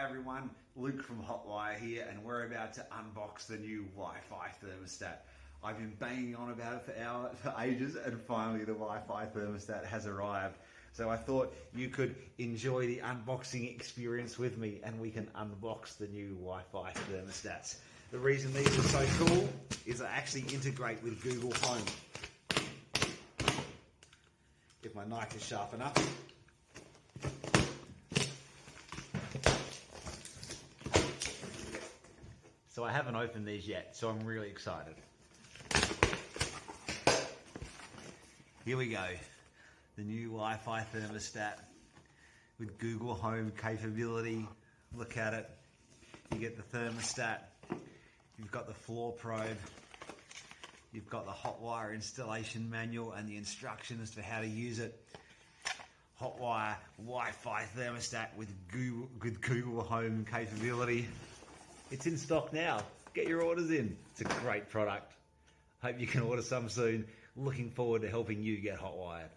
everyone, Luke from Hotwire here, and we're about to unbox the new Wi-Fi thermostat. I've been banging on about it for ages, and finally the Wi-Fi thermostat has arrived. So I thought you could enjoy the unboxing experience with me, and we can unbox the new Wi-Fi thermostats. The reason these are so cool is they actually integrate with Google Home. If my knife is sharp enough. So I haven't opened these yet, so I'm really excited. Here we go. The new Wi-Fi thermostat with Google Home capability. Look at it. You get the thermostat. You've got the floor probe. You've got the Hotwire installation manual and the instructions for how to use it. Hotwire Wi-Fi thermostat with Google Home capability. It's in stock now. Get your orders in. It's a great product. Hope you can order some soon. Looking forward to helping you get hotwired.